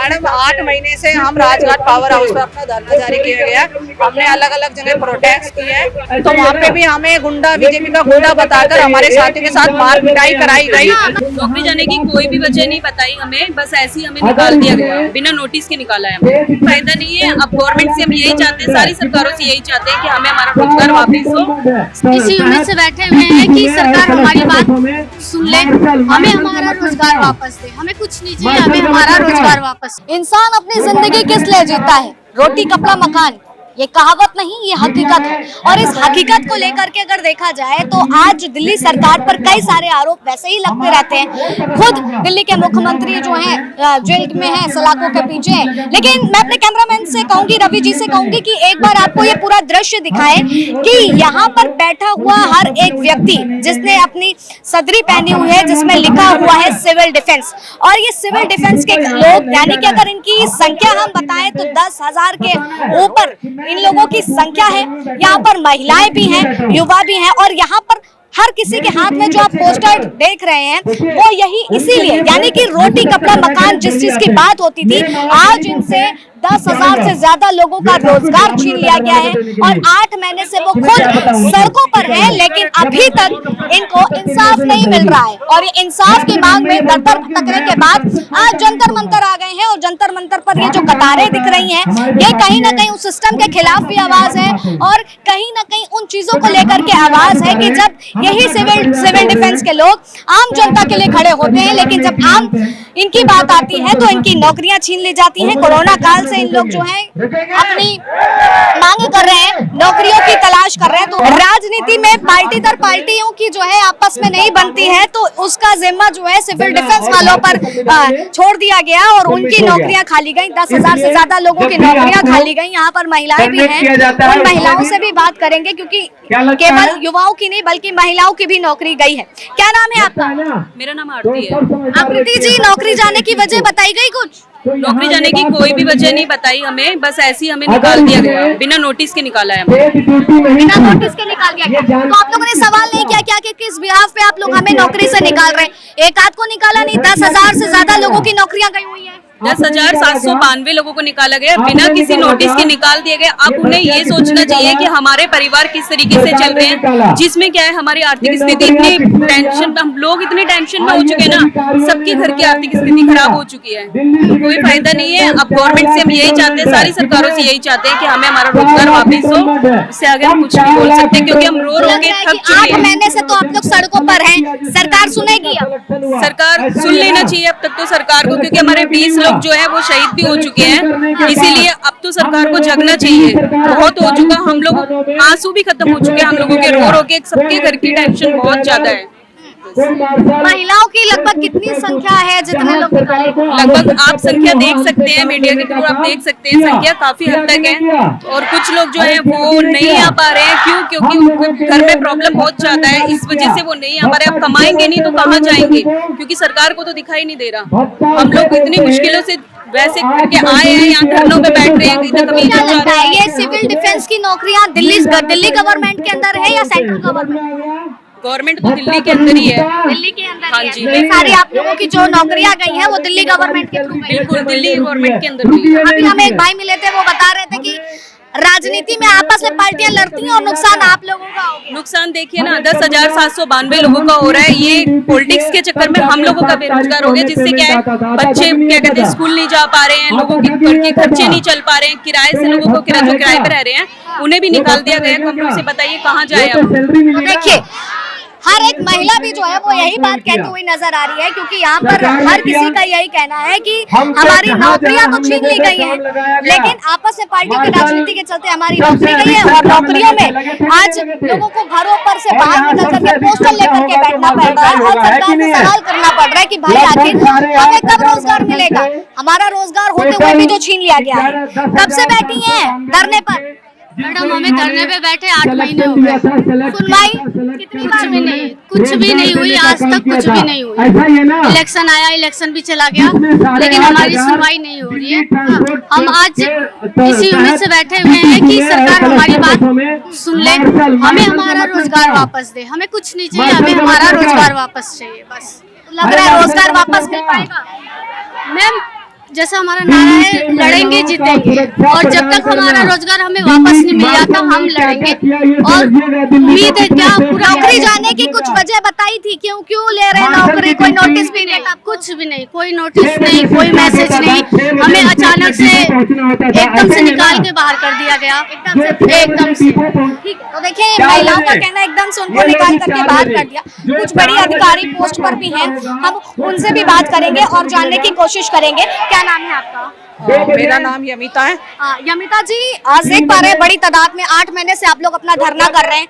Madam 8 महीने से हम राजघाट पावर हाउस पर अपना धरना जारी किया गया। हमने अलग अलग जगह प्रोटेस्ट किए हैं, तो वहाँ पे भी हमें गुंडा, बीजेपी का गुंडा बताकर हमारे साथियों के साथ मार पिटाई कराई गई। नौकरी जाने की कोई भी वजह नहीं बताई हमें, बस ऐसे ही हमें निकाल दिया गया, बिना नोटिस के निकाला है। हमें फायदा नहीं है। अब गवर्नमेंट से हम यही चाहते हैं, सारी सरकारों से यही चाहते हैं कि हमें हमारा रोजगार वापस हो। इसी उम्मीद से बैठे हुए हैं कि सरकार हमारी बात सुन ले, हमें हमारा रोजगार वापस दे। हमें कुछ नहीं चाहिए, हमें हमारा रोजगार वापस। इंसान अपनी जिंदगी किस लिए जीता है? रोटी कपड़ा मकान, ये कहावत नहीं, ये हकीकत है। और इस हकीकत को लेकर के अगर देखा जाए तो आज दिल्ली सरकार पर कई सारे आरोप वैसे ही लगते रहते हैं। खुद दिल्ली के मुख्यमंत्री जो हैं जेल में हैं, सलाखों के पीछे हैं। लेकिन मैं अपने कैमरामैन से कहूंगी, रवि जी से कहूंगी कि एक बार आपको ये पूरा दृश्य दिखाएं कि यहाँ पर बैठा हुआ हर एक व्यक्ति जिसने अपनी सदरी पहनी हुई है जिसमें लिखा हुआ है सिविल डिफेंस, और ये सिविल डिफेंस के लोग, यानी कि अगर इनकी संख्या हम बताएं तो 10,000 के ऊपर इन लोगों की संख्या है। यहाँ पर महिलाएं भी हैं, युवा भी हैं, और यहाँ पर हर किसी के हाथ में जो आप पोस्टर देख रहे हैं वो यही इसीलिए, यानी कि रोटी कपड़ा मकान जिस चीज की बात होती थी, आज इनसे 10,000 से ज्यादा लोगों का रोजगार छीन लिया गया है। और 8 महीने से वो खुद सड़कों पर हैं, लेकिन अभी तक इनको इंसाफ नहीं मिल रहा है। और ये इंसाफ की मांग में दर-दर भटकने के बाद आज जंतर मंतर आ गए हैं, और जंतर मंतर पर ये जो कतारें दिख रही हैं, ये कहीं ना कहीं उस सिस्टम के खिलाफ भी आवाज है, और कहीं ना कहीं उन चीजों को लेकर के आवाज है कि जब यही सिविल डिफेंस के लोग आम जनता के लिए खड़े होते हैं, लेकिन जब आम इनकी बात आती है तो इनकी नौकरियां छीन ली जाती हैं। कोरोना काल से इन लोग जो हैं अपनी मांग कर रहे हैं, नौकरियों की तलाश कर रहे हैं। तो राजनीति में पार्टी दर पार्टियों की जो है आपस में नहीं बनती है, तो उसका जिम्मा जो है सिविल डिफेंस वालों पर छोड़ दिया गया और उनकी नौकरियां खाली गई। 10,000 से ज्यादा लोगों की नौकरियां खाली गई। यहाँ पर महिलाएं भी हैं, उन महिलाओं से भी बात करेंगे, क्योंकि केवल युवाओं की नहीं बल्कि महिलाओं की भी नौकरी गई है। क्या नाम है आपका? मेरा नाम आरती है। आकृति जी, नौकरी जाने की वजह बताई गई कुछ? नौकरी जाने की कोई भी वजह नहीं बताई हमें, बस ऐसे ही हमें निकाल दिया गया, बिना नोटिस के निकाला है हमें। बिना नोटिस के निकाल दिया गया। तो आप लोगों ने सवाल नहीं किया क्या कि किस बिहाफ पे आप लोग हमें नौकरी से निकाल रहे हैं? एक आध को निकाला नहीं, 10,000 से ज्यादा लोगों की नौकरियां गई हुई है। 10,792 लोगों को निकाला गया, बिना किसी नोटिस के निकाल दिए गए। अब उन्हें ये सोचना चाहिए कि हमारे परिवार किस तरीके से चल रहे हैं, जिसमें क्या है हमारी आर्थिक स्थिति इतनी टेंशन, हम लोग इतने टेंशन में हो चुके हैं ना, सबके घर की आर्थिक स्थिति खराब हो चुकी है, कोई फायदा नहीं है। अब गवर्नमेंट से हम यही चाहते हैं, सारी सरकारों से यही चाहते हैं कि हमें हमारा रोजगार वापस हो। उससे आगे हम कुछ नहीं बोल सकते, क्योंकि हम रो के थक चुके हैं। 8 महीने से तो आप लोग सड़कों पर हैं, सरकार सुनेगी? अब सरकार सुन लेना चाहिए अब तक तो सरकार को, क्योंकि हमारे 20 लोग जो है वो शहीद भी हो चुके हैं, इसीलिए अब तो सरकार को जगना चाहिए। बहुत हो चुका, हम लोग आंसू भी खत्म हो चुके हैं हम लोगों के, रो के सबके घर की टेंशन बहुत ज्यादा है। महिलाओं की लगभग कितनी संख्या है जितने लोग निकाले? लगभग आप संख्या देख सकते हैं, मीडिया के थ्रू आप देख सकते हैं, संख्या काफी हद तक है। और कुछ लोग जो है वो नहीं आ पा रहे हैं, क्यों? क्योंकि उनको घर में प्रॉब्लम बहुत ज्यादा है, इस वजह से वो नहीं आ पा रहे। अब कमाएंगे नहीं तो कहाँ जाएंगे, क्योंकि सरकार को तो दिखाई नहीं दे रहा। हम लोग इतनी मुश्किलों से वैसे करके आए हैं, यहाँ धरनों पे बैठ रहे हैं। क्या लगता है ये सिविल डिफेंस की नौकरियां दिल्ली गवर्नमेंट के अंदर है या सेंट्रल गवर्नमेंट? गवर्नमेंट तो दिल्ली के अंदर ही है। दिल्ली के अंदर? हाँ जी, सारी आप लोगों की जो नौकरियां गई हैं वो दिल्ली गवर्नमेंट के थ्रू गई? बिल्कुल दिल्ली गवर्नमेंट के अंदर भी। अभी हमें एक भाई मिले थे, वो बता रहे थे कि राजनीति में आपस में पार्टियां लड़ती हैं और नुकसान आप लोगों का हो गया। नुकसान देखिए ना, 10,792 लोगों का हो रहा है। ये पॉलिटिक्स के चक्कर में हम लोगों का बेरोजगार हो गया, जिससे क्या है बच्चे क्या कहते हैं स्कूल नहीं जा पा रहे हैं, लोगों के घर के खर्चे नहीं चल पा रहे हैं, किराए से लोगों को जो किराए पे रह रहे हैं उन्हें भी निकाल दिया गया। हम लोग से बताइए कहाँ जाए अब? देखिए हर एक महिला भी जो है वो यही बात कहती हुई नजर आ रही है, क्योंकि यहाँ पर हर किसी का यही कहना है कि हमारी नौकरियां तो छीन ली गई हैं, लेकिन आपस में पार्टियों की राजनीति के चलते हमारी नौकरी गई है। और नौकरियों में आज लोगों को घरों पर से बाहर निकल करके पोस्टर लेकर के बैठना पड़ रहा है, और सरकार से सवाल करना पड़ रहा है कि भाई आखिर हमें कब रोजगार मिलेगा? हमारा रोजगार होते हुए भी जो छीन लिया गया है। कब से बैठी है धरने पर? मैडम हमें धरने पे बैठे 8 महीने हो गए। सुनवाई कितनी बार में नहीं? कुछ भी नहीं हुई, आज तक कुछ भी नहीं हुई। इलेक्शन आया, इलेक्शन भी चला गया, लेकिन हमारी सुनवाई नहीं हो रही है। हम आज इसी उम्मीद से बैठे हुए हैं कि सरकार हमारी बात सुन ले, हमें हमारा रोजगार वापस दे। हमें कुछ नहीं चाहिए, हमें हमारा रोजगार वापस चाहिए बस। लग रहा है रोजगार वापस मिल पाएगा? मैम जैसा हमारा नारा है, लड़ेंगे जीतेंगे, और जब तक हमारा रोजगार हमें वापस नहीं मिल जाता हम लड़ेंगे। और उम्मीद है क्या पूरा नौकरी जाने की कुछ वजह बताई थी, क्यों क्यों ले रहे हैं नौकरी, कोई नोटिस भी नहीं? कुछ भी नहीं, कोई नोटिस नहीं, कोई मैसेज नहीं, हमें अचानक से एकदम से निकाल के बाहर कर दिया गया, एकदम से। ठीक है, तो देखिए महिलाओं का कहना एकदम से उनको निकाल करके बाहर कर दिया। कुछ बड़ी अधिकारी पोस्ट पर भी हैं, हम उनसे भी बात करेंगे और जानने की कोशिश करेंगे। क्या नाम है आपका? मेरा नाम यमिता है। यमिता जी, आज देख पा रहे हैं बड़ी तादाद में 8 महीने से आप लोग अपना धरना कर रहे हैं,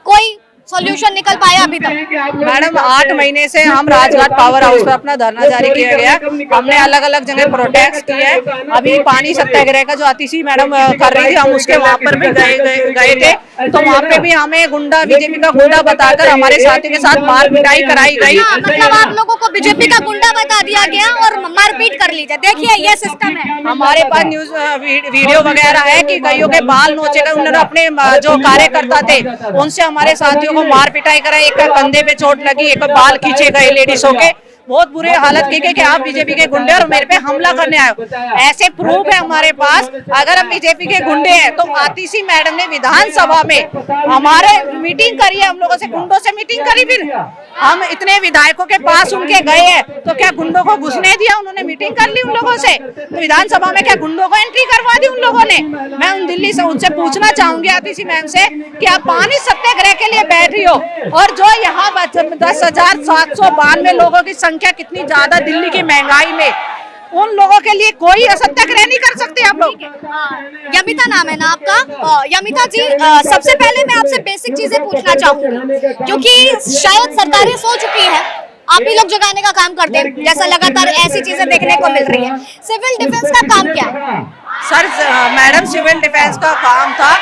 कोई सॉल्यूशन निकल पाया अभी तक? मैडम 8 महीने से हम राजघाट पावर हाउस पर अपना धरना जारी किया गया। हमने अलग अलग जगह प्रोटेस्ट किए हैं। अभी पानी सत्याग्रह का जो आतिशी मैडम कर रही थी, हम उसके वहाँ पर भी गए थे, तो वहाँ पे भी हमें गुंडा, बीजेपी का गुंडा बताकर हमारे साथियों के साथ मार पिटाई कराई गई। मतलब आप लोगों को बीजेपी का गुंडा बता दिया गया और मारपीट कर ली जाए। देखिए ये सिस्टम है। हमारे पास न्यूज वीडियो वगैरह है कि कईयों के बाल नोचे गए। उन्होंने अपने जो कार्यकर्ता थे उनसे हमारे साथियों को मार पिटाई कराई, एक का कंधे पे चोट लगी, एक का बाल खींचे गए लेडीजों के। बहुत बुरे हालत की गई कि आप बीजेपी के गुंडे और मेरे पे हमला करने आए हो। ऐसे प्रूफ है हमारे पास। अगर हम बीजेपी के गुंडे हैं तो आतिशी मैडम ने विधानसभा में हमारे मीटिंग करी है, हम लोगों से गुंडों से मीटिंग करी। फिर हम इतने विधायकों के पास उनके गए हैं तो क्या गुंडों को घुसने दिया? उन्होंने मीटिंग कर ली उन लोगों से, तो विधानसभा में क्या गुंडों को एंट्री करवा दी उन लोगों ने? मैं उन दिल्ली से उनसे पूछना चाहूंगी आतिशी मैम से कि आप पानी सत्याग्रह के लिए बैठ रही हो और जो यहाँ 10,792 लोगों की संख्या कितनी ज्यादा दिल्ली की महंगाई में, उन लोगों के लिए कोई सत्याग्रह नहीं कर सकते आप लोग। यमिता नाम है ना आपका? यमिता जी, सबसे पहले मैं आपसे बेसिक चीजें पूछना चाहूंगी, क्योंकि शायद सरकारें सो चुकी है, आप ही लोग जगाने का काम करते हैं, जैसा लगातार ऐसी चीजें देखने को मिल रही है। सिविल डिफेंस का काम क्या है? सर मैडम, सिविल डिफेंस का काम था,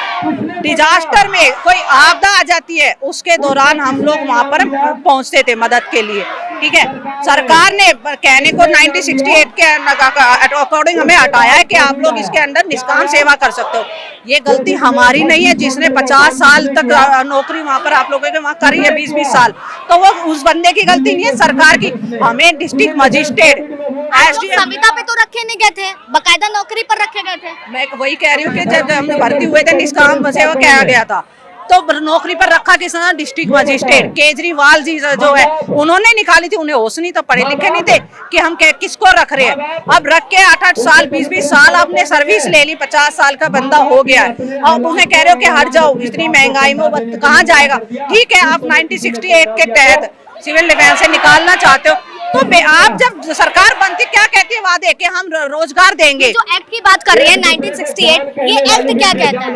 डिजास्टर में कोई आपदा आ जाती है उसके दौरान हम लोग वहाँ पर पहुँचते थे मदद के लिए। ठीक है, सरकार ने कहने को 1968 के अकॉर्डिंग हमें हटाया है कि आप लोग इसके अंदर निष्काम सेवा कर सकते हो। ये गलती हमारी नहीं है, जिसने 50 साल तक नौकरी वहाँ पर आप लोगों के वहाँ करी है, 20-20 साल, तो वो उस बंदे की गलती नहीं है, सरकार की। हमें डिस्ट्रिक्ट मजिस्ट्रेट संविदा पे तो रखे नहीं गए थे, बकायदा नौकरी पर रखे गए थे। मैं वही कह रही हूँ कि जब हम भर्ती हुए थे निष्काम सेवा किया गया था, तो नौकरी पर रखा किसने? डिस्ट्रिक्ट मजिस्ट्रेट केजरीवाल जी जो है उन्होंने निकाली थी। उन्हें होश नहीं, तो पढ़े लिखे नहीं थे कि हम किसको रख रहे हैं। अब रख के 8-8 साल 20-20 साल आपने सर्विस ले ली, 50 साल का बंदा हो गया है, अब उन्हें कह रहे हो कि हट जाओ, इतनी महंगाई में वो कहाँ जाएगा? ठीक है, आप 1968 के तहत सिविल डिफेंस से निकालना चाहते हो, तो आप जब सरकार बनती क्या कहती है वादे कि हम रोजगार देंगे। जो एक्ट की बात कर रही है 1968, ये एक्ट क्या कहता है?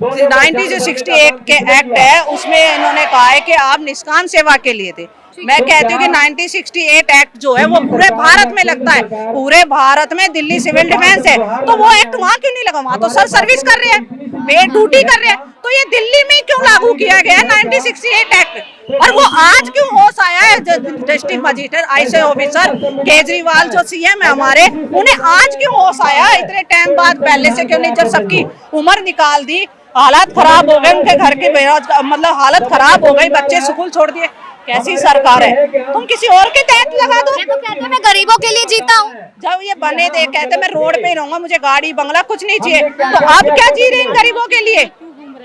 1968 के एक्ट है, उसमें इन्होंने कहा है कि आप निष्काम सेवा के लिए थे। मैं कहती हूँ कि 1968 एक्ट जो है वो पूरे भारत में लगता है, पूरे भारत में दिल्ली सिविल डिफेंस है, तो वो एक्ट वहाँ क्यों नहीं लगा? वहाँ तो सर सर्विस कर रहे हैं, पेड ड्यूटी कर रहे हैं, तो ये दिल्ली में क्यों लागू किया गया है 1968 एक्ट? और वो आज क्यों होश आया है? District magistrate IAS officer Kejriwal जो सीएम है हमारे, उन्हें आज क्यों होश आया इतने टाइम बाद? पहले से क्यों नहीं? जब सबकी उम्र निकाल दी, हालात खराब हो गए, उनके घर के बेरोजगार मतलब हालत खराब हो गई, बच्चे स्कूल छोड़ दिए। कैसी सरकार है? तुम किसी और के तहत लगा दो। मैं तो कहते मैं गरीबों के लिए जीता हूँ। जब ये बने थे कहते मैं रोड पे ही रहूंगा, मुझे गाड़ी बंगला कुछ नहीं चाहिए, तो आप क्या जी रहे हैं गरीबों के लिए?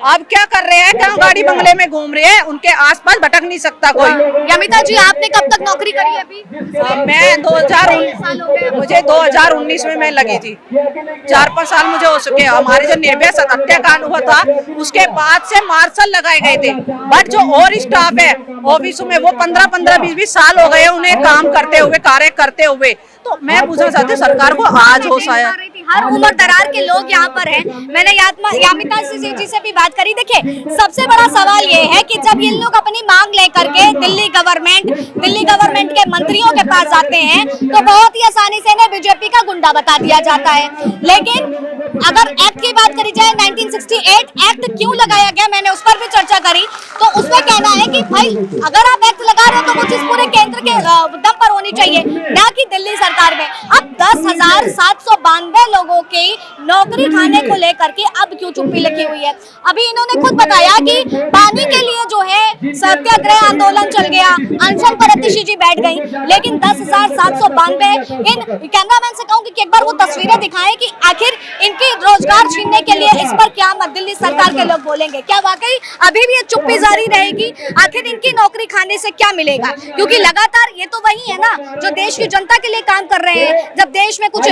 आप क्या कर रहे हैं? क्या गाड़ी बंगले में घूम रहे हैं? उनके आसपास भटक नहीं सकता कोई। यमिता जी, आपने कब तक नौकरी करी है अभी? मैं 2019 में मैं लगी थी, 4-5 साल मुझे हो चुके। हमारे जो निर्भया हत्याकांड हुआ था उसके बाद से मार्शल लगाए गए थे, बट जो और स्टाफ है ऑफिसों में वो 15-15, 20-20 साल हो गए उन्हें काम करते हुए, कार्य करते हुए। तो मैं पूछना चाहती हूँ सरकार को आज होश आया? हर उम्र दरार के लोग यहाँ पर हैं। मैंने यमिता जी से भी बात करी। देखिए, सबसे बड़ा सवाल ये है कि जब ये लोग अपनी मांग लेकर के दिल्ली गवर्नमेंट के मंत्रियों के पास जाते हैं तो बहुत ही आसानी से इन्हें बीजेपी का गुंडा बता दिया जाता है, लेकिन अगर एक्ट की बात करी जाए 1968 एक्ट क्यों लगाया गया, मैंने उस पर भी चर्चा करी, तो उसमें कहना है कि भाई अगर आप एक्ट लगा रहे हो तो वो चीज पूरे केंद्र के दम पर होनी चाहिए, ना कि दिल्ली सरकार में। अब 10,792 लोगों की नौकरी खाने को लेकर के अब क्यों चुप्पी लगी हुई है। अभी इन्होंने खुद बताया कि पानी के लिए जो है सत्याग्रह आंदोलन चल गया, अनशन पर अतिशी जी बैठ गई, लेकिन 10,792 इन कैमरामैन से कहूंगी कि एक बार वो तस्वीरें दिखाएं कि आखिर इनके रोजगार छीनने के लिए इस पर क्या दिल्ली सरकार के लोग बोलेंगे। क्या वाकई अभी भी ये चुप्पी जारी रहेगी? आखिर इनकी नौकरी खाने से क्या मिलेगा? क्योंकि लगातार ये तो वही है ना जो देश की जनता के लिए काम कर रहे हैं। जब देश में कुछ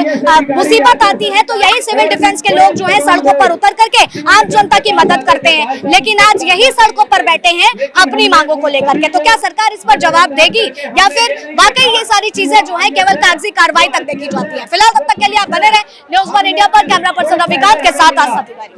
मुसीबत आती है तो यही सिविल डिफेंस के लोग जो है सड़कों पर उतर करके आम जनता की मदद करते हैं, लेकिन आज यही सड़कों पर बैठे हैं अपनी मांगों को लेकर के। तो क्या सरकार इस पर जवाब देगी या फिर वाकई ये सारी चीजें जो है केवल कागजी कार्रवाई तक देखी जाती है? फिलहाल तब तक के लिए आप बने रहे न्यूज़ 1 इंडिया पर। कैमरा पर्सन रविकांत के साथ आस्था तिवारी।